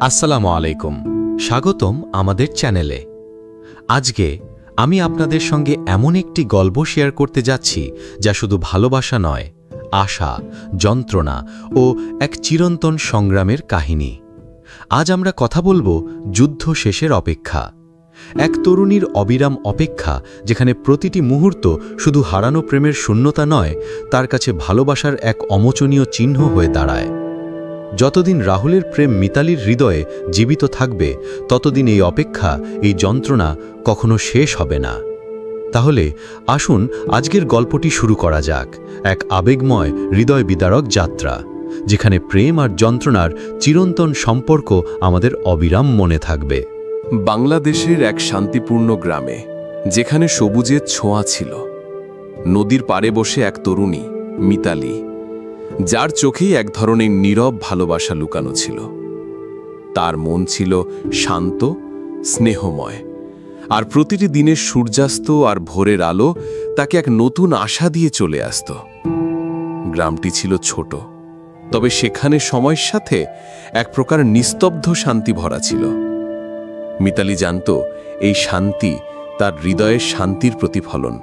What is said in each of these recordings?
আসসালামু আলাইকুম, স্বাগতম আমাদের চ্যানেলে। আজকে আমি আপনাদের সঙ্গে এমন একটি গল্প শেয়ার করতে যাচ্ছি যা শুধু ভালোবাসা নয়, আশা, যন্ত্রণা ও এক চিরন্তন সংগ্রামের কাহিনী। আজ আমরা কথা বলবো যুদ্ধ শেষের অপেক্ষা। এক তরুণীর অবিরাম অপেক্ষা, যেখানে প্রতিটি মুহূর্ত শুধু হারানো প্রেমের শূন্যতা নয়, তার কাছে ভালোবাসার এক অমোচনীয় চিহ্ন হয়ে দাঁড়ায়। যতদিন রাহুলের প্রেম মিতালির হৃদয়ে জীবিত থাকবে, ততদিন এই অপেক্ষা, এই যন্ত্রণা কখনো শেষ হবে না। তাহলে আসুন আজকের গল্পটি শুরু করা যাক, এক আবেগময় হৃদয় বিদারক যাত্রা, যেখানে প্রেম আর যন্ত্রণার চিরন্তন সম্পর্ক আমাদের অবিরাম মনে থাকবে। বাংলাদেশের এক শান্তিপূর্ণ গ্রামে, যেখানে সবুজের ছোঁয়া ছিল, নদীর পাড়ে বসে এক তরুণী, মিতালি, যার চোখেই এক ধরনের নীরব ভালোবাসা লুকানো ছিল। তার মন ছিল শান্ত, স্নেহময়, আর প্রতিটি দিনের সূর্যাস্ত আর ভোরের আলো তাকে এক নতুন আশা দিয়ে চলে আসত। গ্রামটি ছিল ছোট, তবে সেখানে সময়ের সাথে এক প্রকার নিস্তব্ধ শান্তি ভরা ছিল। মিতালি জানত এই শান্তি তার হৃদয়ের শান্তির প্রতিফলন,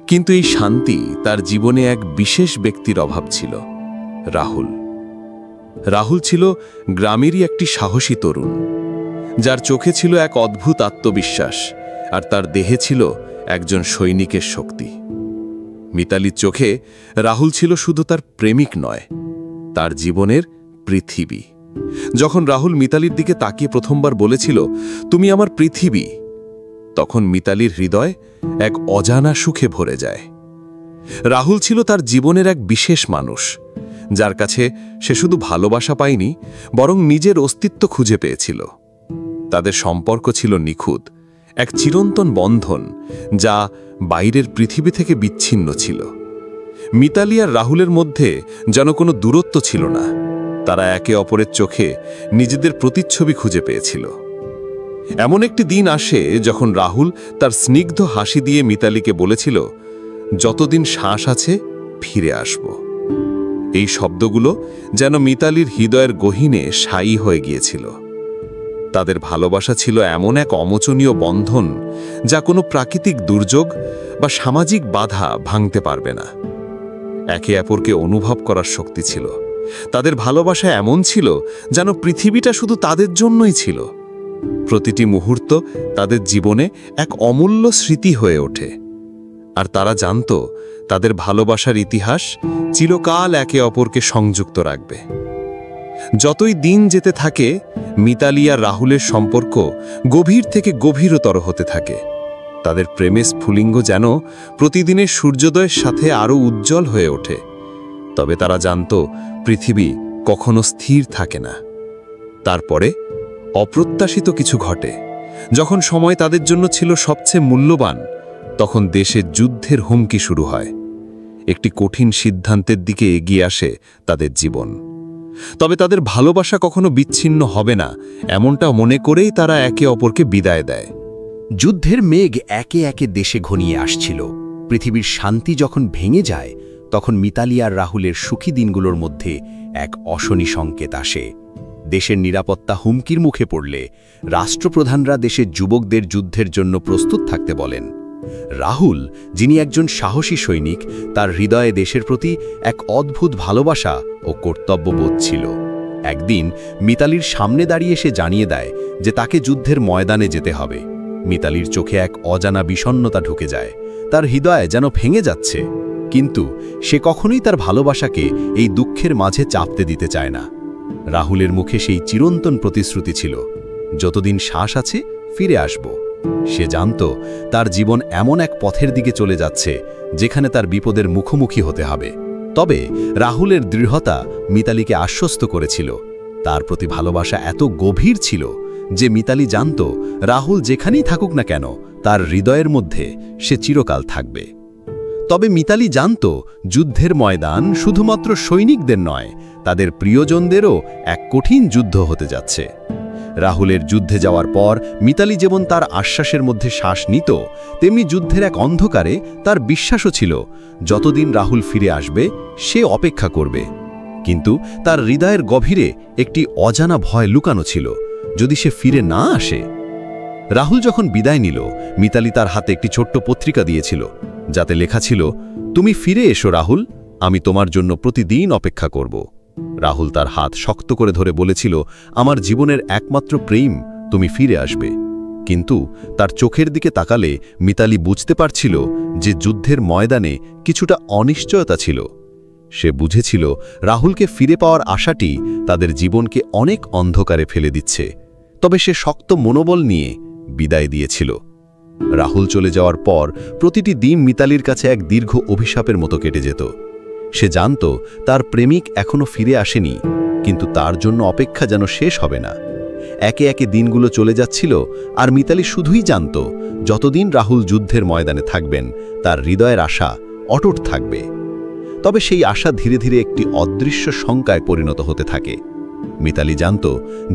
কিন্তু এই শান্তি তার জীবনে এক বিশেষ ব্যক্তির অভাব ছিল, রাহুল। রাহুল ছিল গ্রামেরই একটি সাহসী তরুণ, যার চোখে ছিল এক অদ্ভুত আত্মবিশ্বাস, আর তার দেহে ছিল একজন সৈনিকের শক্তি। মিতালির চোখে রাহুল ছিল শুধু তার প্রেমিক নয়, তার জীবনের পৃথিবী। যখন রাহুল মিতালির দিকে তাকিয়ে প্রথমবার বলেছিল, "তুমি আমার পৃথিবী", তখন মিতালির হৃদয় এক অজানা সুখে ভরে যায়। রাহুল ছিল তার জীবনের এক বিশেষ মানুষ, যার কাছে সে শুধু ভালোবাসা পায়নি, বরং নিজের অস্তিত্ব খুঁজে পেয়েছিল। তাদের সম্পর্ক ছিল নিখুঁত, এক চিরন্তন বন্ধন, যা বাইরের পৃথিবী থেকে বিচ্ছিন্ন ছিল। মিতালি আর রাহুলের মধ্যে যেন কোনো দূরত্ব ছিল না, তারা একে অপরের চোখে নিজেদের প্রতিচ্ছবি খুঁজে পেয়েছিল। এমন একটি দিন আসে যখন রাহুল তার স্নিগ্ধ হাসি দিয়ে মিতালিকে বলেছিল, "যতদিন শ্বাস আছে ফিরে আসব"। এই শব্দগুলো যেন মিতালির হৃদয়ের গহীনে স্থায়ী হয়ে গিয়েছিল। তাদের ভালোবাসা ছিল এমন এক অমোচনীয় বন্ধন, যা কোনো প্রাকৃতিক দুর্যোগ বা সামাজিক বাধা ভাঙতে পারবে না। একে অপরকে অনুভব করার শক্তি ছিল। তাদের ভালোবাসা এমন ছিল যেন পৃথিবীটা শুধু তাদের জন্যই ছিল। প্রতিটি মুহূর্ত তাদের জীবনে এক অমূল্য স্মৃতি হয়ে ওঠে, আর তারা জানত তাদের ভালোবাসার ইতিহাস চিরকাল একে অপরকে সংযুক্ত রাখবে। যতই দিন যেতে থাকে, মিতালি আর রাহুলের সম্পর্ক গভীর থেকে গভীরতর হতে থাকে। তাদের প্রেমের স্ফুলিঙ্গ যেন প্রতিদিনের সূর্যোদয়ের সাথে আরও উজ্জ্বল হয়ে ওঠে। তবে তারা জানত পৃথিবী কখনো স্থির থাকে না। তারপরে অপ্রত্যাশিত কিছু ঘটে। যখন সময় তাদের জন্য ছিল সবচেয়ে মূল্যবান, তখন দেশের যুদ্ধের হুমকি শুরু হয়। একটি কঠিন সিদ্ধান্তের দিকে এগিয়ে আসে তাদের জীবন। তবে তাদের ভালোবাসা কখনো বিচ্ছিন্ন হবে না, এমনটা মনে করেই তারা একে অপরকে বিদায় দেয়। যুদ্ধের মেঘ একে একে দেশে ঘনিয়ে আসছিল। পৃথিবীর শান্তি যখন ভেঙে যায়, তখন মিতালি আর রাহুলের সুখী দিনগুলোর মধ্যে এক অশনি সংকেত আসে। দেশের নিরাপত্তা হুমকির মুখে পড়লে রাষ্ট্রপ্রধানরা দেশের যুবকদের যুদ্ধের জন্য প্রস্তুত থাকতে বলেন। রাহুল, যিনি একজন সাহসী সৈনিক, তার হৃদয়ে দেশের প্রতি এক অদ্ভুত ভালোবাসা ও কর্তব্যবোধ ছিল। একদিন মিতালির সামনে দাঁড়িয়ে সে জানিয়ে দেয় যে তাকে যুদ্ধের ময়দানে যেতে হবে। মিতালির চোখে এক অজানা বিষণ্ণতা ঢুকে যায়, তার হৃদয় যেন ভেঙে যাচ্ছে। কিন্তু সে কখনোই তার ভালোবাসাকে এই দুঃখের মাঝে চাপতে দিতে চায় না। রাহুলের মুখে সেই চিরন্তন প্রতিশ্রুতি ছিল, "যতদিন শ্বাস আছে ফিরে আসব"। সে জানত তার জীবন এমন এক পথের দিকে চলে যাচ্ছে যেখানে তার বিপদের মুখোমুখি হতে হবে। তবে রাহুলের দৃঢ়তা মিতালিকে আশ্বস্ত করেছিল। তার প্রতি ভালোবাসা এত গভীর ছিল যে মিতালি জানত রাহুল যেখানেই থাকুক না কেন, তার হৃদয়ের মধ্যে সে চিরকাল থাকবে। তবে মিতালি জানত যুদ্ধের ময়দান শুধুমাত্র সৈনিকদের নয়, তাদের প্রিয়জনদেরও এক কঠিন যুদ্ধ হতে যাচ্ছে। রাহুলের যুদ্ধে যাওয়ার পর মিতালি যেমন তার আশ্বাসের মধ্যে শ্বাস নিত, তেমনি যুদ্ধের এক অন্ধকারে তার বিশ্বাসও ছিল যতদিন রাহুল ফিরে আসবে সে অপেক্ষা করবে। কিন্তু তার হৃদয়ের গভীরে একটি অজানা ভয় লুকানো ছিল, যদি সে ফিরে না আসে। রাহুল যখন বিদায় নিল, মিতালি তার হাতে একটি ছোট্ট পত্রিকা দিয়েছিল, যাতে লেখা ছিল, তুমি ফিরে এসো রাহুল, আমি তোমার জন্য প্রতিদিন অপেক্ষা করব। রাহুল তার হাত শক্ত করে ধরে বলেছিল, আমার জীবনের একমাত্র প্রেম, তুমি ফিরে আসবে। কিন্তু তার চোখের দিকে তাকালে মিতালি বুঝতে পারছিল যে যুদ্ধের ময়দানে কিছুটা অনিশ্চয়তা ছিল। সে বুঝেছিল রাহুলকে ফিরে পাওয়ার আশাটি তাদের জীবনকে অনেক অন্ধকারে ফেলে দিচ্ছে, তবে সে শক্ত মনোবল নিয়ে বিদায় দিয়েছিল। রাহুল চলে যাওয়ার পর প্রতিটি দিন মিতালির কাছে এক দীর্ঘ অভিশাপের মতো কেটে যেত। সে জানত তার প্রেমিক এখনো ফিরে আসেনি, কিন্তু তার জন্য অপেক্ষা যেন শেষ হবে না। একে একে দিনগুলো চলে যাচ্ছিল, আর মিতালি শুধুই জানত যতদিন রাহুল যুদ্ধের ময়দানে থাকবেন তার হৃদয়ের আশা অটুট থাকবে। তবে সেই আশা ধীরে ধীরে একটি অদৃশ্য শঙ্কায় পরিণত হতে থাকে। মিতালি জানত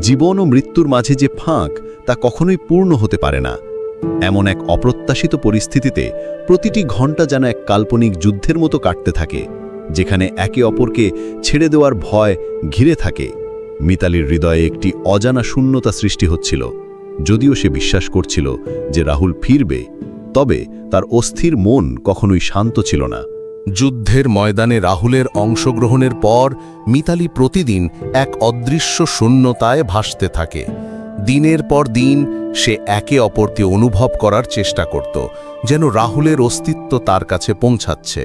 জীবন ও মৃত্যুর মাঝে যে ফাঁক, তা কখনোই পূর্ণ হতে পারে না। এমন এক অপ্রত্যাশিত পরিস্থিতিতে প্রতিটি ঘণ্টা যেন এক কাল্পনিক যুদ্ধের মতো কাটতে থাকে, যেখানে একে অপরকে ছেড়ে দেওয়ার ভয় ঘিরে থাকে। মিতালির হৃদয়ে একটি অজানা শূন্যতা সৃষ্টি হচ্ছিল। যদিও সে বিশ্বাস করছিল যে রাহুল ফিরবে, তবে তার অস্থির মন কখনোই শান্ত ছিল না। যুদ্ধের ময়দানে রাহুলের অংশগ্রহণের পর মিতালি প্রতিদিন এক অদৃশ্য শূন্যতায় ভাসতে থাকে। দিনের পর দিন সে একে অপরকে অনুভব করার চেষ্টা করত, যেন রাহুলের অস্তিত্ব তার কাছে পৌঁছাচ্ছে।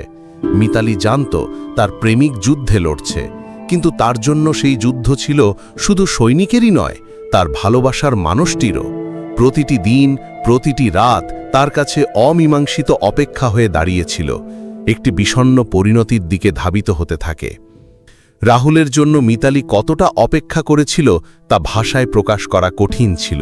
মিতালি জানত তার প্রেমিক যুদ্ধে লড়ছে, কিন্তু তার জন্য সেই যুদ্ধ ছিল শুধু সৈনিকেরই নয়, তার ভালোবাসার মানুষটিরও। প্রতিটি দিন, প্রতিটি রাত তার কাছে অমীমাংসিত অপেক্ষা হয়ে দাঁড়িয়েছিল, একটি বিষণ্ণ পরিণতির দিকে ধাবিত হতে থাকে। রাহুলের জন্য মিতালি কতটা অপেক্ষা করেছিল তা ভাষায় প্রকাশ করা কঠিন ছিল।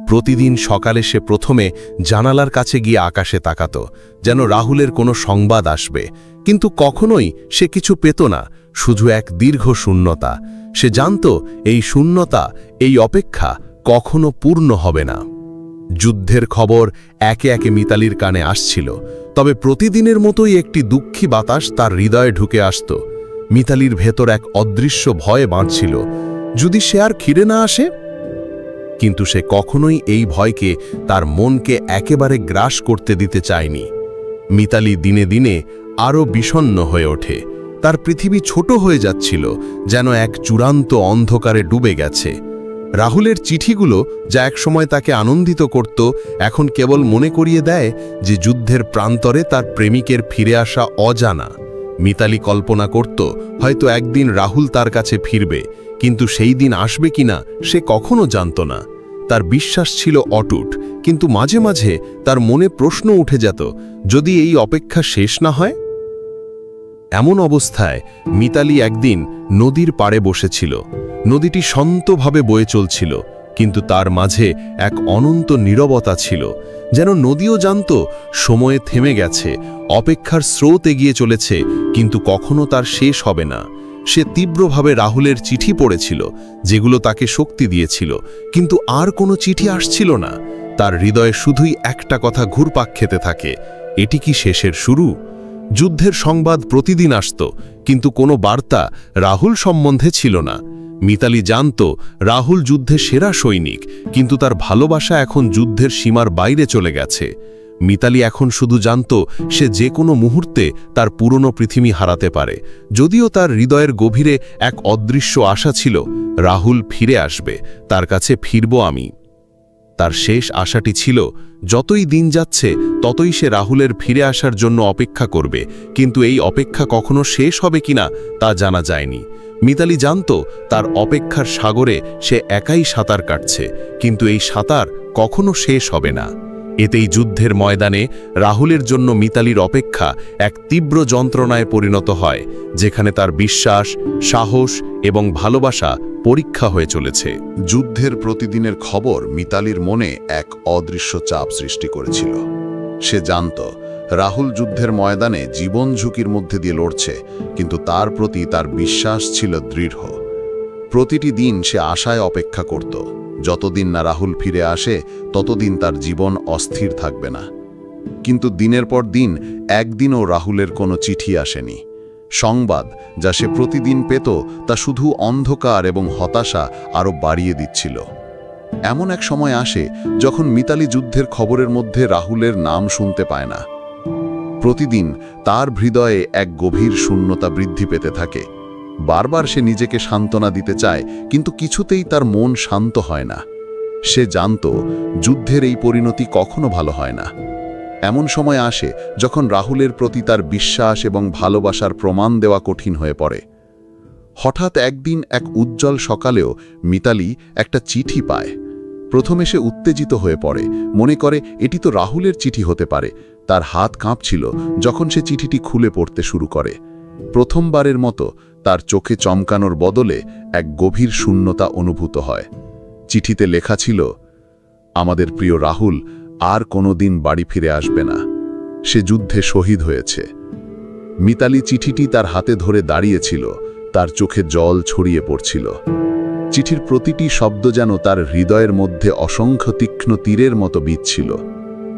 প্রতিদিন সকালে সে প্রথমে জানালার কাছে গিয়ে আকাশে তাকাত, যেন রাহুলের কোনো সংবাদ আসবে, কিন্তু কখনোই সে কিছু পেত না, শুধু এক দীর্ঘ শূন্যতা। সে জানত এই শূন্যতা, এই অপেক্ষা কখনো পূর্ণ হবে না। যুদ্ধের খবর একে একে মিতালির কানে আসছিল, তবে প্রতিদিনের মতোই একটি দুঃখী বাতাস তার হৃদয়ে ঢুকে আসত। মিতালির ভেতর এক অদৃশ্য ভয়ে বাঁধছিল, যদি সে আর ফিরে না আসে। কিন্তু সে কখনোই এই ভয়কে তার মনকে একেবারে গ্রাস করতে দিতে চায়নি। মিতালি দিনে দিনে আরও বিষণ্ণ হয়ে ওঠে। তার পৃথিবী ছোট হয়ে যাচ্ছিল, যেন এক চূড়ান্ত অন্ধকারে ডুবে গেছে। রাহুলের চিঠিগুলো, যা একসময় তাকে আনন্দিত করত, এখন কেবল মনে করিয়ে দেয় যে যুদ্ধের প্রান্তরে তার প্রেমিকের ফিরে আসা অজানা। মিতালি কল্পনা করত হয়তো একদিন রাহুল তার কাছে ফিরবে, কিন্তু সেই দিন আসবে কিনা সে কখনো জানত না। তার বিশ্বাস ছিল অটুট, কিন্তু মাঝে মাঝে তার মনে প্রশ্ন উঠে যেত, যদি এই অপেক্ষা শেষ না হয়। এমন অবস্থায় মিতালি একদিন নদীর পাড়ে বসেছিল। নদীটি শান্তভাবে বয়ে চলছিল, কিন্তু তার মাঝে এক অনন্ত নীরবতা ছিল, যেন নদীও জানত সময়ে থেমে গেছে, অপেক্ষার স্রোত এগিয়ে চলেছে, কিন্তু কখনো তার শেষ হবে না। সে তীব্রভাবে রাহুলের চিঠি পড়েছিল, যেগুলো তাকে শক্তি দিয়েছিল, কিন্তু আর কোনো চিঠি আসছিল না। তার হৃদয়ে শুধুই একটা কথা ঘুরপাক খেতে থাকে, এটি কি শেষের শুরু? যুদ্ধের সংবাদ প্রতিদিন আসত, কিন্তু কোনো বার্তা রাহুল সম্বন্ধে ছিল না। মিতালি জানত রাহুল যুদ্ধে সেরা সৈনিক, কিন্তু তার ভালোবাসা এখন যুদ্ধের সীমার বাইরে চলে গেছে। মিতালি এখন শুধু জানত সে যে কোনো মুহূর্তে তার পুরনো পৃথিবী হারাতে পারে। যদিও তার হৃদয়ের গভীরে এক অদৃশ্য আশা ছিল, রাহুল ফিরে আসবে, তার কাছে ফিরব আমি। তার শেষ আশাটি ছিল, যতই দিন যাচ্ছে ততই সে রাহুলের ফিরে আসার জন্য অপেক্ষা করবে, কিন্তু এই অপেক্ষা কখনো শেষ হবে কিনা তা জানা যায়নি। মিতালি জানত তার অপেক্ষার সাগরে সে একাই সাঁতার কাটছে, কিন্তু এই সাঁতার কখনো শেষ হবে না। এতেই যুদ্ধের ময়দানে রাহুলের জন্য মিতালির অপেক্ষা এক তীব্র যন্ত্রণায় পরিণত হয়, যেখানে তার বিশ্বাস, সাহস এবং ভালোবাসা পরীক্ষা হয়ে চলেছে। যুদ্ধের প্রতিদিনের খবর মিতালির মনে এক অদৃশ্য চাপ সৃষ্টি করেছিল। সে জানত রাহুল যুদ্ধের ময়দানে জীবন ঝুঁকির মধ্যে দিয়ে লড়ছে, কিন্তু তার প্রতি তার বিশ্বাস ছিল দৃঢ়। প্রতিটি দিন সে আশায় অপেক্ষা করত, যতদিন না রাহুল ফিরে আসে ততদিন তার জীবন অস্থির থাকবে না। কিন্তু দিনের পর দিন একদিনও রাহুলের কোনো চিঠি আসেনি। সংবাদ যা সে প্রতিদিন পেত তা শুধু অন্ধকার এবং হতাশা আরও বাড়িয়ে দিচ্ছিল। এমন এক সময় আসে যখন মিতালি যুদ্ধের খবরের মধ্যে রাহুলের নাম শুনতে পায় না। প্রতিদিন তার হৃদয়ে এক গভীর শূন্যতা বৃদ্ধি পেতে থাকে। বারবার সে নিজেকে সান্ত্বনা দিতে চায়, কিন্তু কিছুতেই তার মন শান্ত হয় না। সে জানত যুদ্ধের এই পরিণতি কখনো ভালো হয় না। এমন সময় আসে যখন রাহুলের প্রতি তার বিশ্বাস এবং ভালোবাসার প্রমাণ দেওয়া কঠিন হয়ে পড়ে। হঠাৎ একদিন এক উজ্জ্বল সকালেও মিতালি একটা চিঠি পায়। প্রথমে সে উত্তেজিত হয়ে পড়ে, মনে করে এটি তো রাহুলের চিঠি হতে পারে। তার হাত কাঁপছিল যখন সে চিঠিটি খুলে পড়তে শুরু করে। প্রথমবারের মতো তার চোখে চমকানোর বদলে এক গভীর শূন্যতা অনুভূত হয়। চিঠিতে লেখা ছিল, আমাদের প্রিয় রাহুল আর কোনোদিন বাড়ি ফিরে আসবে না, সে যুদ্ধে শহীদ হয়েছে। মিতালি চিঠিটি তার হাতে ধরে দাঁড়িয়েছিল, তার চোখে জল ছড়িয়ে পড়ছিল। চিঠির প্রতিটি শব্দ যেন তার হৃদয়ের মধ্যে অসংখ্য তীক্ষ্ণ তীরের মতো বিঁধছিল।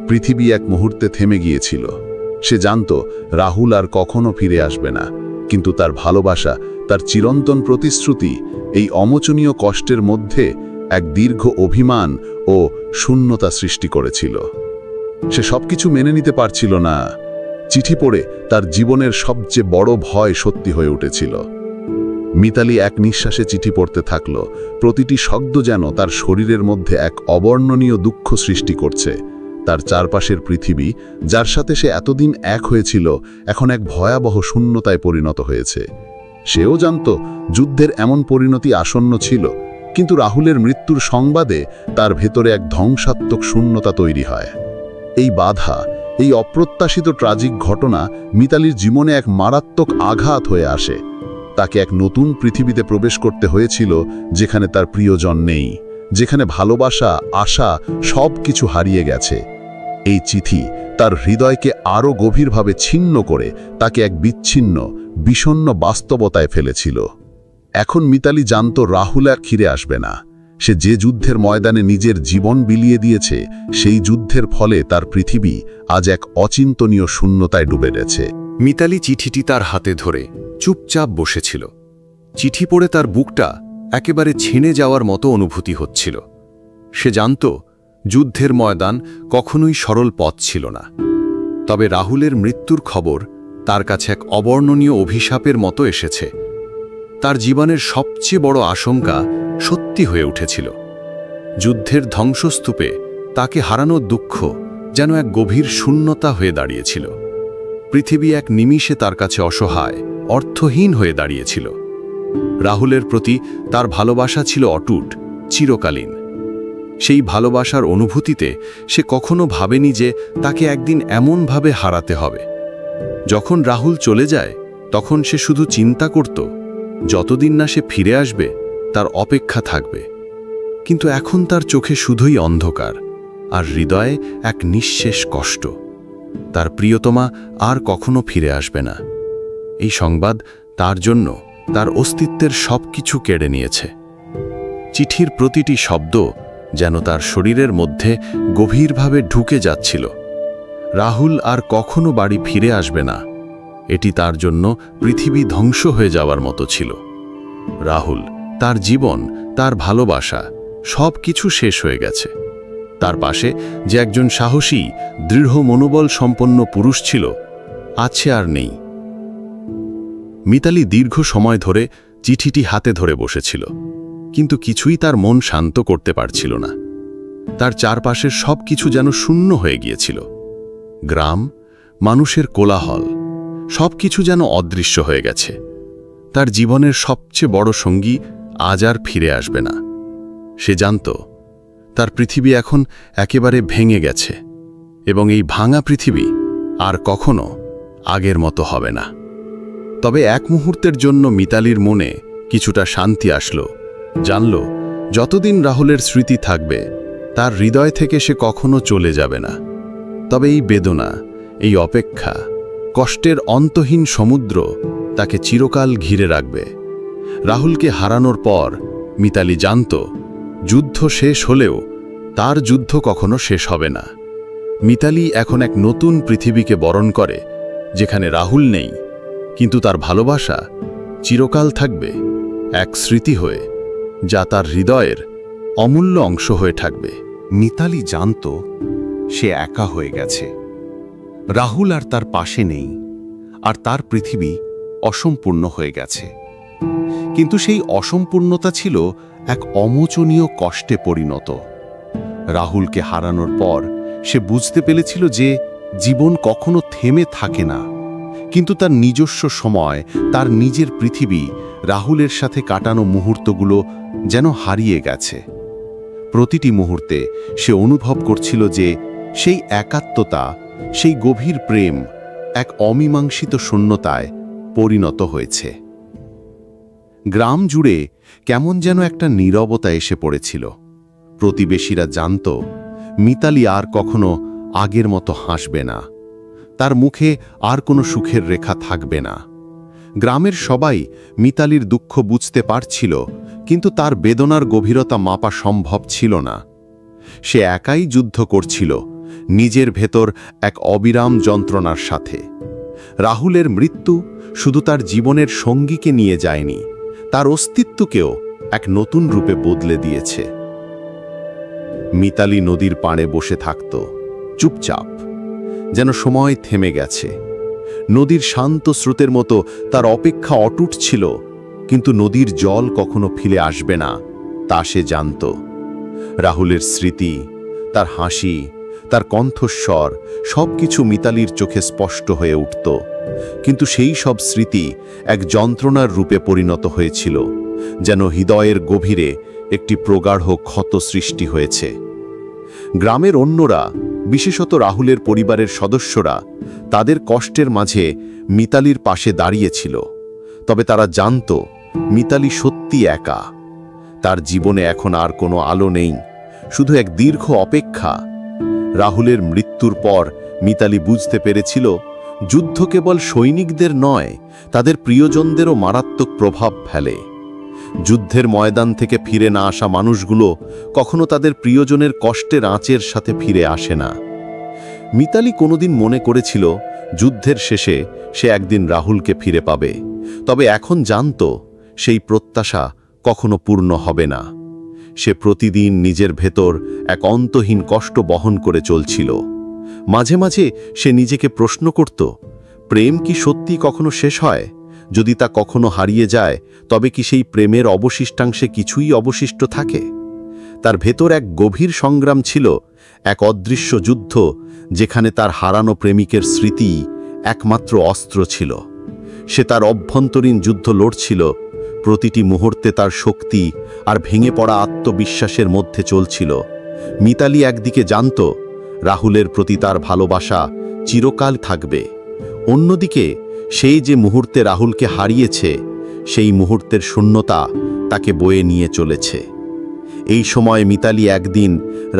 পৃথিবী এক মুহূর্তে থেমে গিয়েছিল। সে জানত রাহুল আর কখনো ফিরে আসবে না, কিন্তু তার ভালোবাসা, তার চিরন্তন প্রতিশ্রুতি এই অমোচনীয় কষ্টের মধ্যে এক দীর্ঘ অভিমান ও শূন্যতা সৃষ্টি করেছিল। সে সবকিছু মেনে নিতে পারছিল না। চিঠি পড়ে তার জীবনের সবচেয়ে বড় ভয় সত্যি হয়ে উঠেছিল। মিতালি এক নিঃশ্বাসে চিঠি পড়তে থাকল। প্রতিটি শব্দ যেন তার শরীরের মধ্যে এক অবর্ণনীয় দুঃখ সৃষ্টি করছে। তার চারপাশের পৃথিবী, যার সাথে সে এতদিন এক হয়েছিল, এখন এক ভয়াবহ শূন্যতায় পরিণত হয়েছে। সেও জানত যুদ্ধের এমন পরিণতি আসন্ন ছিল, কিন্তু রাহুলের মৃত্যুর সংবাদে তার ভেতরে এক ধ্বংসাত্মক শূন্যতা তৈরি হয়। এই বাধা, এই অপ্রত্যাশিত ট্রাজিক ঘটনা মিতালির জীবনে এক মারাত্মক আঘাত হয়ে আসে। তাকে এক নতুন পৃথিবীতে প্রবেশ করতে হয়েছিল, যেখানে তার প্রিয়জন নেই, যেখানে ভালোবাসা, আশা সব কিছু হারিয়ে গেছে। এই চিঠি তার হৃদয়কে আরও গভীরভাবে ছিন্ন করে তাকে এক বিচ্ছিন্ন, বিষণ্ণ বাস্তবতায় ফেলেছিল। এখন মিতালি জানত রাহুল আর ফিরে আসবে না। সে যে যুদ্ধের ময়দানে নিজের জীবন বিলিয়ে দিয়েছে, সেই যুদ্ধের ফলে তার পৃথিবী আজ এক অচিন্তনীয় শূন্যতায় ডুবে গেছে। মিতালি চিঠিটি তার হাতে ধরে চুপচাপ বসেছিল। চিঠি পড়ে তার বুকটা একেবারে ছিঁড়ে যাওয়ার মতো অনুভূতি হচ্ছিল। সে জানত যুদ্ধের ময়দান কখনোই সরল পথ ছিল না। তবে রাহুলের মৃত্যুর খবর তার কাছে এক অবর্ণনীয় অভিশাপের মতো এসেছে। তার জীবনের সবচেয়ে বড় আশঙ্কা সত্যি হয়ে উঠেছিল। যুদ্ধের ধ্বংসস্তূপে তাকে হারানোর দুঃখ যেন এক গভীর শূন্যতা হয়ে দাঁড়িয়েছিল। পৃথিবী এক নিমিষে তার কাছে অসহায়, অর্থহীন হয়ে দাঁড়িয়েছিল। রাহুলের প্রতি তার ভালোবাসা ছিল অটুট, চিরকালীন। সেই ভালোবাসার অনুভূতিতে সে কখনো ভাবেনি যে তাকে একদিন এমনভাবে হারাতে হবে। যখন রাহুল চলে যায়, তখন সে শুধু চিন্তা করত যতদিন না সে ফিরে আসবে তার অপেক্ষা থাকবে। কিন্তু এখন তার চোখে শুধুই অন্ধকার, আর হৃদয়ে এক নিঃশেষ কষ্ট। তার প্রিয়তমা আর কখনো ফিরে আসবে না। এই সংবাদ তার জন্য তার অস্তিত্বের সবকিছু কেড়ে নিয়েছে। চিঠির প্রতিটি শব্দ যেন তার শরীরের মধ্যে গভীরভাবে ঢুকে যাচ্ছিল। রাহুল আর কখনো বাড়ি ফিরে আসবে না, এটি তার জন্য পৃথিবী ধ্বংস হয়ে যাওয়ার মতো ছিল। রাহুল, তার জীবন, তার ভালোবাসা সব কিছু শেষ হয়ে গেছে। তার পাশে যে একজন সাহসী, দৃঢ় মনোবল সম্পন্ন পুরুষ ছিল, আছে আর নেই। মিতালি দীর্ঘ সময় ধরে চিঠিটি হাতে ধরে বসেছিল, কিন্তু কিছুই তার মন শান্ত করতে পারছিল না। তার চারপাশের সব কিছু যেন শূন্য হয়ে গিয়েছিল। গ্রাম, মানুষের কোলাহল, সব কিছু যেন অদৃশ্য হয়ে গেছে। তার জীবনের সবচেয়ে বড় সঙ্গী আজ আর ফিরে আসবে না। সে জানত তার পৃথিবী এখন একেবারে ভেঙে গেছে, এবং এই ভাঙা পৃথিবী আর কখনো আগের মতো হবে না। তবে এক মুহূর্তের জন্য মিতালির মনে কিছুটা শান্তি আসলো। জানল যতদিন রাহুলের স্মৃতি থাকবে, তার হৃদয় থেকে সে কখনো চলে যাবে না। তবে এই বেদনা, এই অপেক্ষা, কষ্টের অন্তহীন সমুদ্র তাকে চিরকাল ঘিরে রাখবে। রাহুলকে হারানোর পর মিতালি জানত যুদ্ধ শেষ হলেও তার যুদ্ধ কখনো শেষ হবে না। মিতালি এখন এক নতুন পৃথিবীকে বরণ করে, যেখানে রাহুল নেই, কিন্তু তার ভালোবাসা চিরকাল থাকবে এক স্মৃতি হয়ে, যা তার হৃদয়ের অমূল্য অংশ হয়ে থাকবে। মিতালি জানত সে একা হয়ে গেছে। রাহুল আর তার পাশে নেই, আর তার পৃথিবী অসম্পূর্ণ হয়ে গেছে। কিন্তু সেই অসম্পূর্ণতা ছিল এক অমোচনীয় কষ্টে পরিণত। রাহুলকে হারানোর পর সে বুঝতে পেরেছিল যে জীবন কখনো থেমে থাকে না, কিন্তু তার নিজস্ব সময়, তার নিজের পৃথিবী, রাহুলের সাথে কাটানো মুহূর্তগুলো যেন হারিয়ে গেছে। প্রতিটি মুহূর্তে সে অনুভব করছিল যে সেই একাত্মতা, সেই গভীর প্রেম এক অমীমাংসিত শূন্যতায় পরিণত হয়েছে। গ্রাম জুড়ে কেমন যেন একটা নীরবতা এসে পড়েছিল। প্রতিবেশীরা জানত মিতালি আর কখনো আগের মতো হাসবে না, তার মুখে আর কোনো সুখের রেখা থাকবে না। গ্রামের সবাই মিতালির দুঃখ বুঝতে পারছিল, কিন্তু তার বেদনার গভীরতা মাপা সম্ভব ছিল না। সে একাই যুদ্ধ করছিল নিজের ভেতর এক অবিরাম যন্ত্রণার সাথে। রাহুলের মৃত্যু শুধু তার জীবনের সঙ্গীকে নিয়ে যায়নি, তার অস্তিত্বকেও এক নতুন রূপে বদলে দিয়েছে। মিতালি নদীর পাড়ে বসে থাকত, চুপচাপ, যেন সময় থেমে গেছে। নদীর শান্ত স্রোতের মতো তার অপেক্ষা অটুট ছিল, কিন্তু নদীর জল কখনো ফিরে আসবে না তা সে জানত। রাহুলের স্মৃতি, তার হাসি, তার কণ্ঠস্বর সবকিছু মিতালির চোখে স্পষ্ট হয়ে উঠত, কিন্তু সেই সব স্মৃতি এক যন্ত্রণার রূপে পরিণত হয়েছিল, যেন হৃদয়ের গভীরে একটি প্রগাঢ় ক্ষত সৃষ্টি হয়েছে। গ্রামের অন্যরা, বিশেষত রাহুলের পরিবারের সদস্যরা, তাদের কষ্টের মাঝে মিতালির পাশে দাঁড়িয়েছিল। তবে তারা জানত মিতালি সত্যি একা। তার জীবনে এখন আর কোনো আলো নেই, শুধু এক দীর্ঘ অপেক্ষা। রাহুলের মৃত্যুর পর মিতালি বুঝতে পেরেছিল যুদ্ধ কেবল সৈনিকদের নয়, তাদের প্রিয়জনদেরও মারাত্মক প্রভাব ফেলে। যুদ্ধের ময়দান থেকে ফিরে না আসা মানুষগুলো কখনো তাদের প্রিয়জনের কষ্টের আঁচের সাথে ফিরে আসে না। মিতালি কোনোদিন মনে করেছিল যুদ্ধের শেষে সে একদিন রাহুলকে ফিরে পাবে, তবে এখন জানত সেই প্রত্যাশা কখনো পূর্ণ হবে না। সে প্রতিদিন নিজের ভেতর এক অন্তহীন কষ্ট বহন করে চলছিল। মাঝে মাঝে সে নিজেকে প্রশ্ন করত, প্রেম কি সত্যি কখনো শেষ হয়? যদি তা কখনো হারিয়ে যায়, তবে কি সেই প্রেমের অবশিষ্টাংশে কিছুই অবশিষ্ট থাকে? তার ভেতর এক গভীর সংগ্রাম ছিল, এক অদৃশ্য যুদ্ধ, যেখানে তার হারানো প্রেমিকের স্মৃতি একমাত্র অস্ত্র ছিল। সে তার অভ্যন্তরীণ যুদ্ধ লড়ছিল, প্রতিটি মুহূর্তে তার শক্তি আর ভেঙে পড়া আত্মবিশ্বাসের মধ্যে চলছিল। মিতালি একদিকে জানত রাহুলের প্রতি তার ভালোবাসা চিরকাল থাকবে, অন্যদিকে সেই যে মুহূর্তে রাহুলকে হারিয়েছে, সেই মুহূর্তের শূন্যতা তাকে বয়ে নিয়ে চলেছে। এই সময় মিতালি একদিন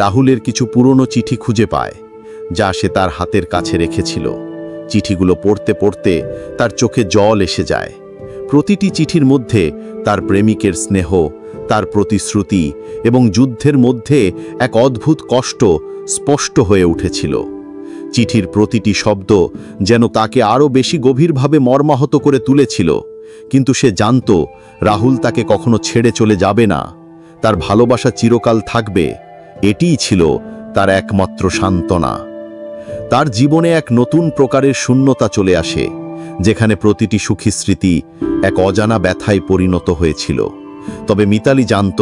রাহুলের কিছু পুরনো চিঠি খুঁজে পায়, যা সে তার হাতের কাছে রেখেছিল। চিঠিগুলো পড়তে পড়তে তার চোখে জল এসে যায়। প্রতিটি চিঠির মধ্যে তার প্রেমিকের স্নেহ, তার প্রতিশ্রুতি এবং যুদ্ধের মধ্যে এক অদ্ভুত কষ্ট স্পষ্ট হয়ে উঠেছিল। চিঠির প্রতিটি শব্দ যেন তাকে আরও বেশি গভীরভাবে মর্মাহত করে তুলেছিল, কিন্তু সে জানত রাহুল তাকে কখনো ছেড়ে চলে যাবে না, তার ভালোবাসা চিরকাল থাকবে। এটিই ছিল তার একমাত্র সান্ত্বনা। তার জীবনে এক নতুন প্রকারের শূন্যতা চলে আসে, যেখানে প্রতিটি সুখী স্মৃতি এক অজানা ব্যথায় পরিণত হয়েছিল। তবে মিতালি জানত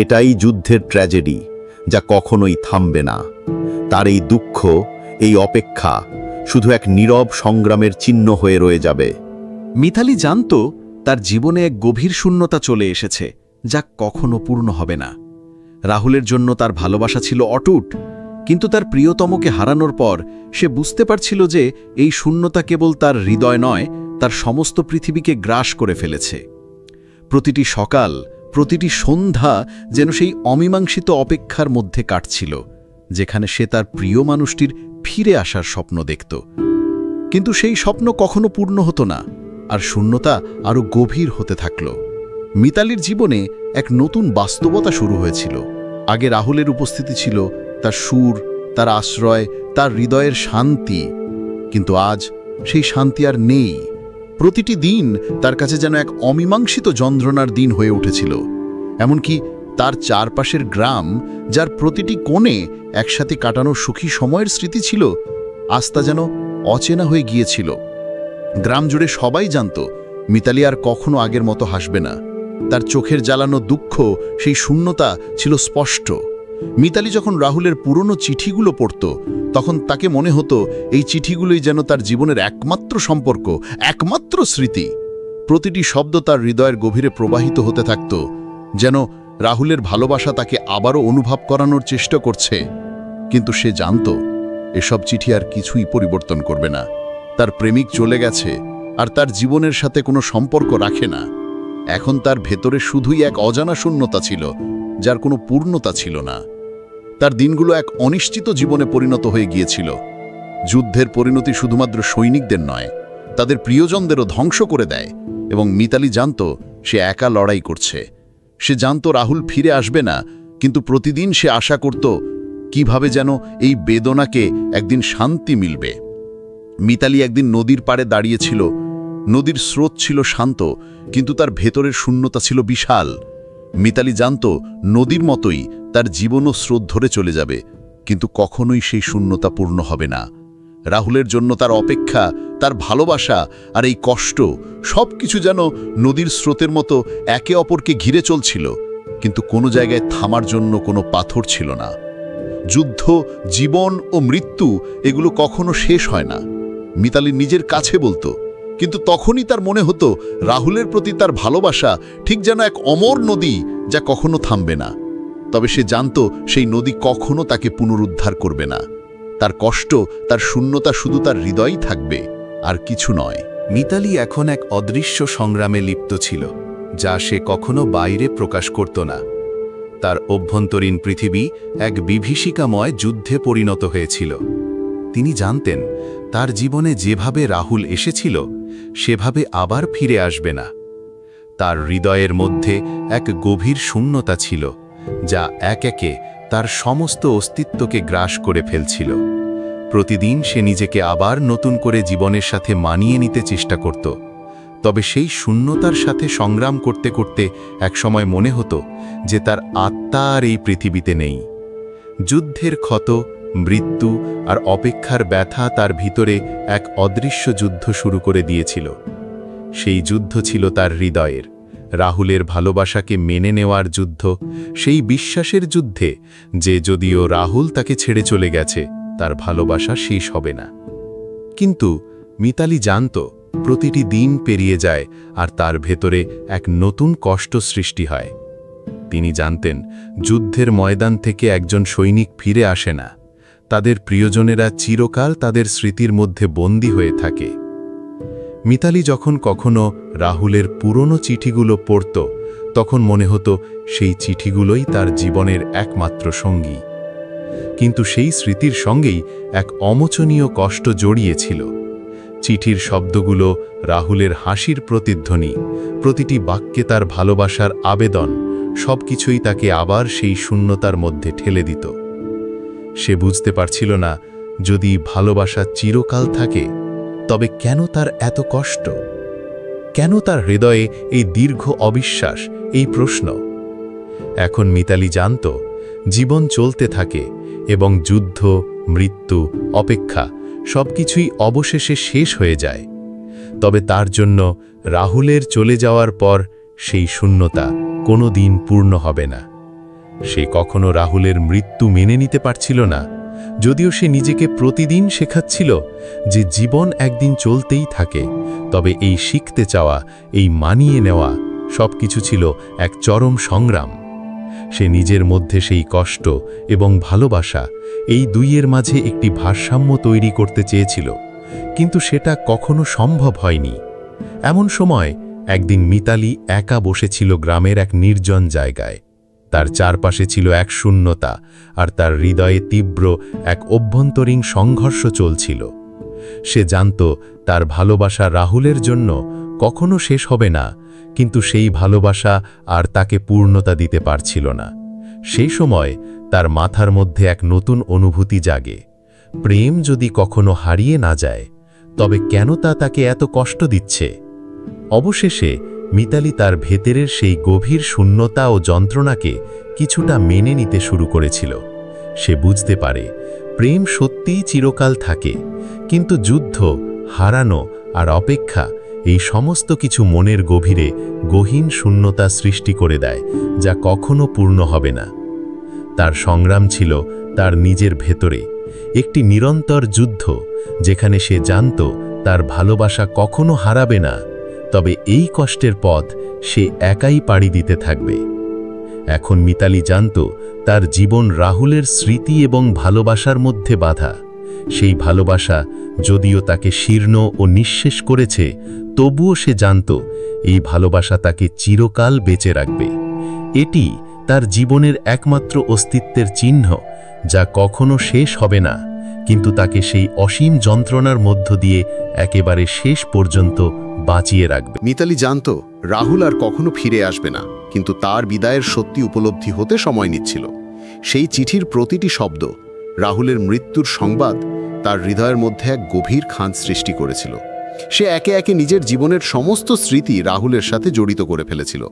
এটাই যুদ্ধের ট্র্যাজেডি, যা কখনোই থামবে না। তার এই দুঃখ, এই অপেক্ষা শুধু এক নীরব সংগ্রামের চিহ্ন হয়ে রয়ে যাবে। মিতালি জানত তার জীবনে এক গভীর শূন্যতা চলে এসেছে, যা কখনো পূর্ণ হবে না। রাহুলের জন্য তার ভালোবাসা ছিল অটুট, কিন্তু তার প্রিয়তমকে হারানোর পর সে বুঝতে পারছিল যে এই শূন্যতা কেবল তার হৃদয় নয়, তার সমস্ত পৃথিবীকে গ্রাস করে ফেলেছে। প্রতিটি সকাল, প্রতিটি সন্ধ্যা যেন সেই অমীমাংসিত অপেক্ষার মধ্যে কাটছিল, যেখানে সে তার প্রিয় মানুষটির ফিরে আসার স্বপ্ন দেখত। কিন্তু সেই স্বপ্ন কখনো পূর্ণ হতো না, আর শূন্যতা আরও গভীর হতে থাকল। মিতালির জীবনে এক নতুন বাস্তবতা শুরু হয়েছিল। আগে রাহুলের উপস্থিতি ছিল তার সুর, তার আশ্রয়, তার হৃদয়ের শান্তি, কিন্তু আজ সেই শান্তি আর নেই। প্রতিটি দিন তার কাছে যেন এক অমীমাংসিত যন্ত্রণার দিন হয়ে উঠেছিল। এমনকি তার চারপাশের গ্রাম, যার প্রতিটি কোণে একসাথে কাটানো সুখী সময়ের স্মৃতি ছিল, আস্থা যেন অচেনা হয়ে গিয়েছিল। গ্রাম জুড়ে সবাই জানত মিতালি আর কখনো আগের মতো হাসবে না। তার চোখের জ্বালানো দুঃখ, সেই শূন্যতা ছিল স্পষ্ট। মিতালি যখন রাহুলের পুরনো চিঠিগুলো পড়ত, তখন তাকে মনে হতো এই চিঠিগুলোই যেন তার জীবনের একমাত্র সম্পর্ক, একমাত্র স্মৃতি। প্রতিটি শব্দ তার হৃদয়ের গভীরে প্রবাহিত হতে থাকত, যেন রাহুলের ভালোবাসা তাকে আবারও অনুভব করানোর চেষ্টা করছে। কিন্তু সে জানত এসব চিঠি আর কিছুই পরিবর্তন করবে না। তার প্রেমিক চলে গেছে, আর তার জীবনের সাথে কোনো সম্পর্ক রাখে না। এখন তার ভেতরে শুধুই এক অজানা শূন্যতা ছিল, যার কোনো পূর্ণতা ছিল না। তার দিনগুলো এক অনিশ্চিত জীবনে পরিণত হয়ে গিয়েছিল। যুদ্ধের পরিণতি শুধুমাত্র সৈনিকদের নয়, তাদের প্রিয়জনদেরও ধ্বংস করে দেয়। এবং মিতালি জানত সে একা লড়াই করছে। সে জানত রাহুল ফিরে আসবে না, কিন্তু প্রতিদিন সে আশা করত কিভাবে যেন এই বেদনাকে একদিন শান্তি মিলবে। মিতালি একদিন নদীর পাড়ে দাঁড়িয়েছিল। নদীর স্রোত ছিল শান্ত, কিন্তু তার ভেতরের শূন্যতা ছিল বিশাল। মিতালি জানত নদীর মতোই তার জীবনও স্রোত ধরে চলে যাবে, কিন্তু কখনোই সেই শূন্যতা পূর্ণ হবে না। রাহুলের জন্য তার অপেক্ষা, তার ভালোবাসা আর এই কষ্ট, সব কিছু যেন নদীর স্রোতের মতো একে অপরকে ঘিরে চলছিল, কিন্তু কোনো জায়গায় থামার জন্য কোনো পাথর ছিল না। যুদ্ধ, জীবন ও মৃত্যু, এগুলো কখনো শেষ হয় না, মিতালি নিজের কাছে বলতো। কিন্তু তখনই তার মনে হতো রাহুলের প্রতি তার ভালোবাসা ঠিক যেন এক অমর নদী, যা কখনো থামবে না। তবে সে জানত সেই নদী কখনো তাকে পুনরুদ্ধার করবে না। তার কষ্ট, তার শূন্যতা শুধু তার হৃদয়ই থাকবে, আর কিছু নয়। মিতালি এখন এক অদৃশ্য সংগ্রামে লিপ্ত ছিল, যা সে কখনো বাইরে প্রকাশ করত না। তার অভ্যন্তরীণ পৃথিবী এক বিভীষিকাময় যুদ্ধে পরিণত হয়েছিল। তিনি জানতেন তার জীবনে যেভাবে রাহুল এসেছিল, সেভাবে আবার ফিরে আসবে না। তার হৃদয়ের মধ্যে এক গভীর শূন্যতা ছিল, যা এক একে তার সমস্ত অস্তিত্বকে গ্রাস করে ফেলছিল। প্রতিদিন সে নিজেকে আবার নতুন করে জীবনের সাথে মানিয়ে নিতে চেষ্টা করত। তবে সেই শূন্যতার সাথে সংগ্রাম করতে করতে একসময় মনে হতো যে তার আত্মা আর এই পৃথিবীতে নেই। যুদ্ধের ক্ষত, মৃত্যু আর অপেক্ষার ব্যথা তার ভিতরে এক অদৃশ্য যুদ্ধ শুরু করে দিয়েছিল। সেই যুদ্ধ ছিল তার হৃদয়ের, রাহুলের ভালোবাসাকে মেনে নেওয়ার যুদ্ধ, সেই বিশ্বাসের যুদ্ধে যে যদিও রাহুল তাকে ছেড়ে চলে গেছে, তার ভালোবাসা শেষ হবে না। কিন্তু মিতালি জানত প্রতিটি দিন পেরিয়ে যায় আর তার ভেতরে এক নতুন কষ্ট সৃষ্টি হয়। তিনি জানতেন যুদ্ধের ময়দান থেকে একজন সৈনিক ফিরে আসে না, তাদের প্রিয়জনেরা চিরকাল তাদের স্মৃতির মধ্যে বন্দী হয়ে থাকে। মিতালি যখন কখনো রাহুলের পুরনো চিঠিগুলো পড়ত, তখন মনে হতো সেই চিঠিগুলোই তার জীবনের একমাত্র সঙ্গী। কিন্তু সেই স্মৃতির সঙ্গেই এক অমোচনীয় কষ্ট জড়িয়েছিল। চিঠির শব্দগুলো রাহুলের হাসির প্রতিধ্বনি, প্রতিটি বাক্যে তার ভালোবাসার আবেদন, সবকিছুই তাকে আবার সেই শূন্যতার মধ্যে ঠেলে দিত। সে বুঝতে পারছিল না, যদি ভালোবাসা চিরকাল থাকে, তবে কেন তার এত কষ্ট? কেন তার হৃদয়ে এই দীর্ঘ অবিশ্বাস, এই প্রশ্ন? এখন মিতালি জানত জীবন চলতে থাকে এবং যুদ্ধ, মৃত্যু, অপেক্ষা সবকিছুই অবশেষে শেষ হয়ে যায়। তবে তার জন্য রাহুলের চলে যাওয়ার পর সেই শূন্যতা কোনো দিন পূর্ণ হবে না। সে কখনো রাহুলের মৃত্যু মেনে নিতে পারছিল না, যদিও সে নিজেকে প্রতিদিন শেখাচ্ছিল যে জীবন একদিন চলতেই থাকে। তবে এই শিখতে চাওয়া, এই মানিয়ে নেওয়া সবকিছু ছিল এক চরম সংগ্রাম। সে নিজের মধ্যে সেই কষ্ট এবং ভালোবাসা, এই দুইয়ের মাঝে একটি ভারসাম্য তৈরি করতে চেয়েছিল, কিন্তু সেটা কখনো সম্ভব হয়নি। এমন সময় একদিন মিতালি একা বসেছিল গ্রামের এক নির্জন জায়গায়। তার চারপাশে ছিল এক শূন্যতা, আর তার হৃদয়ে তীব্র এক অভ্যন্তরীণ সংঘর্ষ চলছিল। সে জানত তার ভালোবাসা রাহুলের জন্য কখনো শেষ হবে না, কিন্তু সেই ভালোবাসা আর তাকে পূর্ণতা দিতে পারছিল না। সেই সময় তার মাথার মধ্যে এক নতুন অনুভূতি জাগে। প্রেম যদি কখনো হারিয়ে না যায়, তবে কেন তা তাকে এত কষ্ট দিচ্ছে? অবশেষে মিতালি তার ভেতরের সেই গভীর শূন্যতা ও যন্ত্রণাকে কিছুটা মেনে নিতে শুরু করেছিল। সে বুঝতে পারে প্রেম সত্যিই চিরকাল থাকে, কিন্তু যুদ্ধ, হারানো আর অপেক্ষা এই সমস্ত কিছু মনের গভীরে গহীন শূন্যতা সৃষ্টি করে দেয়, যা কখনো পূর্ণ হবে না। তার সংগ্রাম ছিল তার নিজের ভেতরে, একটি নিরন্তর যুদ্ধ, যেখানে সে জানত তার ভালোবাসা কখনো হারাবে না, তবে এই কষ্টের পথ সে একাই পাড়ি দিতে থাকবে। এখন মিতালি জানত তার জীবন রাহুলের স্মৃতি এবং ভালোবাসার মধ্যে বাঁধা। সেই ভালোবাসা যদিও তাকে শীর্ণ ও নিঃশেষ করেছে, তবুও সে জানত এই ভালোবাসা তাকে চিরকাল বেঁচে রাখবে। এটি তার জীবনের একমাত্র অস্তিত্বের চিহ্ন, যা কখনো শেষ হবে না, কিন্তু তাকে সেই অসীম যন্ত্রণার মধ্য দিয়ে একেবারে শেষ পর্যন্ত বাঁচিয়ে রাখবে। মিতালি জানত রাহুল আর কখনো ফিরে আসবে না, কিন্তু তার বিদায়ের সত্যি উপলব্ধি হতে সময় নিচ্ছিল। সেই চিঠির প্রতিটি শব্দ, রাহুলের মৃত্যুর সংবাদ, তার হৃদয়ের মধ্যে এক গভীর খাঁজ সৃষ্টি করেছিল। সে একে একে নিজের জীবনের সমস্ত স্মৃতি রাহুলের সাথে জড়িত করে ফেলেছিল,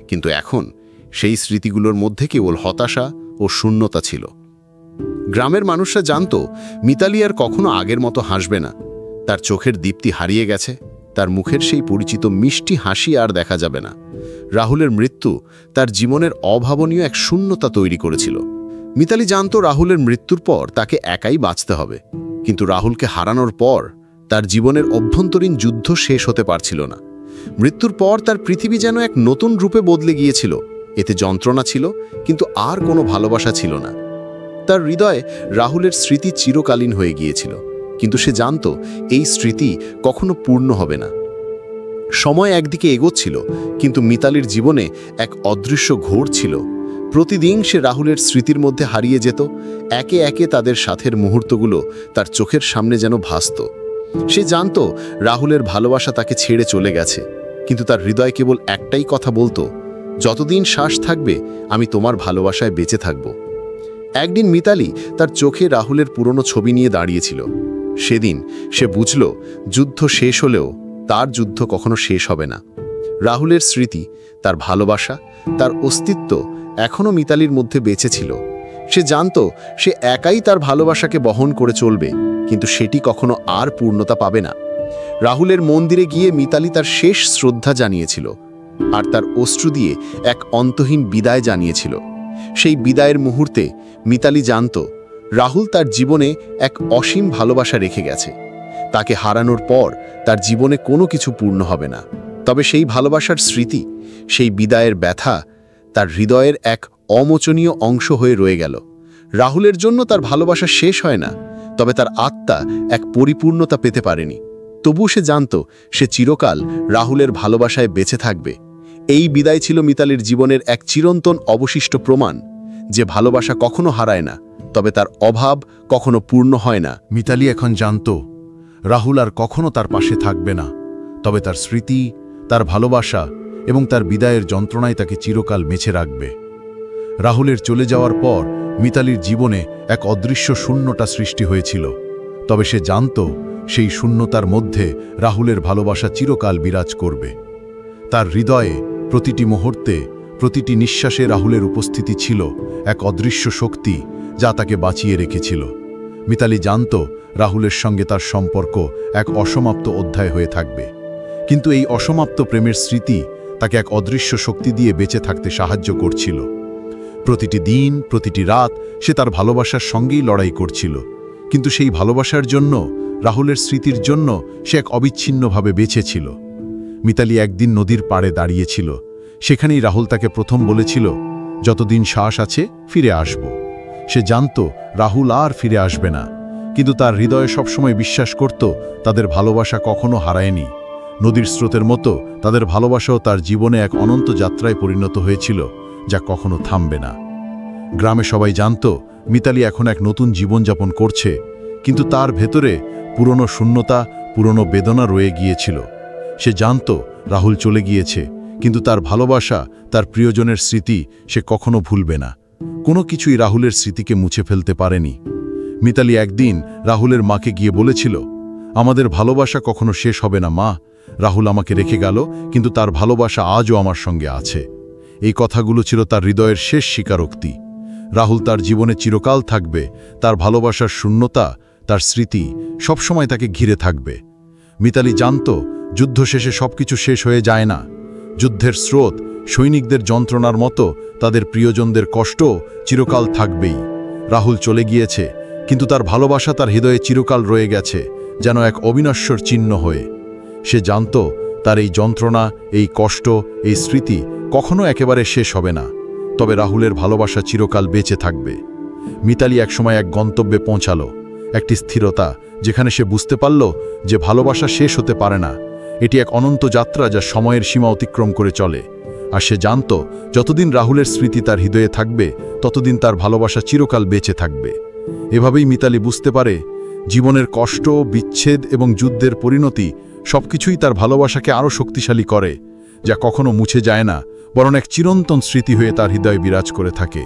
কিন্তু এখন সেই স্মৃতিগুলোর মধ্যে কেবল হতাশা ও শূন্যতা ছিল। গ্রামের মানুষরা জানত মিতালি আর কখনো আগের মতো হাসবে না। তার চোখের দীপ্তি হারিয়ে গেছে, তার মুখের সেই পরিচিত মিষ্টি হাসি আর দেখা যাবে না। রাহুলের মৃত্যু তার জীবনের অভাবনীয় এক শূন্যতা তৈরি করেছিল। মিতালি জানত রাহুলের মৃত্যুর পর তাকে একাই বাঁচতে হবে, কিন্তু রাহুলকে হারানোর পর তার জীবনের অভ্যন্তরীণ যুদ্ধ শেষ হতে পারছিল না। মৃত্যুর পর তার পৃথিবী যেন এক নতুন রূপে বদলে গিয়েছিল। এতে যন্ত্রণা ছিল, কিন্তু আর কোনো ভালোবাসা ছিল না। তার হৃদয়ে রাহুলের স্মৃতি চিরকালীন হয়ে গিয়েছিল, কিন্তু সে জানত এই স্মৃতি কখনো পূর্ণ হবে না। সময় একদিকে এগোচ্ছিল, কিন্তু মিতালির জীবনে এক অদৃশ্য ঘোর ছিল। প্রতিদিন সে রাহুলের স্মৃতির মধ্যে হারিয়ে যেত। একে একে তাদের সাথের মুহূর্তগুলো তার চোখের সামনে যেন ভাসত। সে জানত রাহুলের ভালোবাসা তাকে ছেড়ে চলে গেছে, কিন্তু তার হৃদয় কেবল একটাই কথা বলতো, যতদিন শ্বাস থাকবে আমি তোমার ভালোবাসায় বেঁচে থাকব। একদিন মিতালি তার চোখে রাহুলের পুরনো ছবি নিয়ে দাঁড়িয়েছিল। সেদিন সে বুঝল যুদ্ধ শেষ হলেও তার যুদ্ধ কখনো শেষ হবে না। রাহুলের স্মৃতি, তার ভালোবাসা, তার অস্তিত্ব এখনও মিতালির মধ্যে বেঁচে ছিল। সে জানত সে একাই তার ভালোবাসাকে বহন করে চলবে, কিন্তু সেটি কখনো আর পূর্ণতা পাবে না। রাহুলের মন্দিরে গিয়ে মিতালি তার শেষ শ্রদ্ধা জানিয়েছিল, আর তার অশ্রু দিয়ে এক অন্তহীন বিদায় জানিয়েছিল। সেই বিদায়ের মুহূর্তে মিতালি জানত রাহুল তার জীবনে এক অসীম ভালোবাসা রেখে গেছে। তাকে হারানোর পর তার জীবনে কোনো কিছু পূর্ণ হবে না, তবে সেই ভালোবাসার স্মৃতি, সেই বিদায়ের ব্যথা তার হৃদয়ের এক অমোচনীয় অংশ হয়ে রয়ে গেল। রাহুলের জন্য তার ভালোবাসা শেষ হয় না, তবে তার আত্মা এক পরিপূর্ণতা পেতে পারেনি। তবু সে জানত সে চিরকাল রাহুলের ভালোবাসায় বেঁচে থাকবে। এই বিদায় ছিল মিতালির জীবনের এক চিরন্তন অবশিষ্ট প্রমাণ যে ভালোবাসা কখনো হারায় না, তবে তার অভাব কখনো পূর্ণ হয় না। মিতালি এখন জানত রাহুল আর কখনো তার পাশে থাকবে না, তবে তার স্মৃতি, তার ভালোবাসা এবং তার বিদায়ের যন্ত্রণায় তাকে চিরকাল মেছে রাখবে। রাহুলের চলে যাওয়ার পর মিতালির জীবনে এক অদৃশ্য শূন্যতা সৃষ্টি হয়েছিল, তবে সে জানত সেই শূন্যতার মধ্যে রাহুলের ভালোবাসা চিরকাল বিরাজ করবে। তার হৃদয়ে প্রতিটি মুহূর্তে, প্রতিটি নিঃশ্বাসে রাহুলের উপস্থিতি ছিল এক অদৃশ্য শক্তি, যা তাকে বাঁচিয়ে রেখেছিল। মিতালি জানত রাহুলের সঙ্গে তার সম্পর্ক এক অসমাপ্ত অধ্যায় হয়ে থাকবে, কিন্তু এই অসমাপ্ত প্রেমের স্মৃতি তাকে এক অদৃশ্য শক্তি দিয়ে বেঁচে থাকতে সাহায্য করছিল। প্রতিটি দিন, প্রতিটি রাত সে তার ভালোবাসার সঙ্গেই লড়াই করছিল, কিন্তু সেই ভালোবাসার জন্য, রাহুলের স্মৃতির জন্য সে এক অবিচ্ছিন্নভাবে বেঁচে ছিল। মিতালি একদিন নদীর পাড়ে দাঁড়িয়েছিল। সেখানেই রাহুল তাকে প্রথম বলেছিল, যতদিন শ্বাস আছে ফিরে আসব। সে জানত রাহুল আর ফিরে আসবে না, কিন্তু তার হৃদয়ে সবসময় বিশ্বাস করত তাদের ভালোবাসা কখনো হারায়নি। নদীর স্রোতের মতো তাদের ভালোবাসাও তার জীবনে এক অনন্ত যাত্রায় পরিণত হয়েছিল, যা কখনো থামবে না। গ্রামে সবাই জানত মিতালি এখন এক নতুন জীবনযাপন করছে, কিন্তু তার ভেতরে পুরনো শূন্যতা, পুরনো বেদনা রয়ে গিয়েছিল। সে জানত রাহুল চলে গিয়েছে, কিন্তু তার ভালোবাসা, তার প্রিয়জনের স্মৃতি সে কখনো ভুলবে না। কোনো কিছুই রাহুলের স্মৃতিকে মুছে ফেলতে পারেনি। মিতালি একদিন রাহুলের মাকে গিয়ে বলেছিল, আমাদের ভালোবাসা কখনো শেষ হবে না মা, রাহুল আমাকে রেখে গেল, কিন্তু তার ভালোবাসা আজও আমার সঙ্গে আছে। এই কথাগুলো ছিল তার হৃদয়ের শেষ স্বীকারোক্তি। রাহুল তার জীবনে চিরকাল থাকবে, তার ভালোবাসার শূন্যতা, তার স্মৃতি সবসময় তাকে ঘিরে থাকবে। মিতালি জানত, যুদ্ধ শেষে সবকিছু শেষ হয়ে যায় না। যুদ্ধের স্রোত, সৈনিকদের যন্ত্রণার মতো তাদের প্রিয়জনদের কষ্ট চিরকাল থাকবেই। রাহুল চলে গিয়েছে, কিন্তু তার ভালোবাসা তার হৃদয়ে চিরকাল রয়ে গেছে, যেন এক অবিনশ্বর চিহ্ন হয়ে। সে জানত তার এই যন্ত্রণা, এই কষ্ট, এই স্মৃতি কখনো একেবারে শেষ হবে না, তবে রাহুলের ভালোবাসা চিরকাল বেঁচে থাকবে। মিতালি একসময় এক গন্তব্যে পৌঁছালো, একটি স্থিরতা, যেখানে সে বুঝতে পারল যে ভালোবাসা শেষ হতে পারে না। এটি এক অনন্ত যাত্রা যা সময়ের সীমা অতিক্রম করে চলে। আর সে জানত, যতদিন রাহুলের স্মৃতি তার হৃদয়ে থাকবে, ততদিন তার ভালোবাসা চিরকাল বেঁচে থাকবে। এভাবেই মিতালি বুঝতে পারে, জীবনের কষ্ট, বিচ্ছেদ এবং যুদ্ধের পরিণতি সবকিছুই তার ভালোবাসাকে আরও শক্তিশালী করে, যা কখনো মুছে যায় না, বরং এক চিরন্তন স্মৃতি হয়ে তার হৃদয়ে বিরাজ করে থাকে।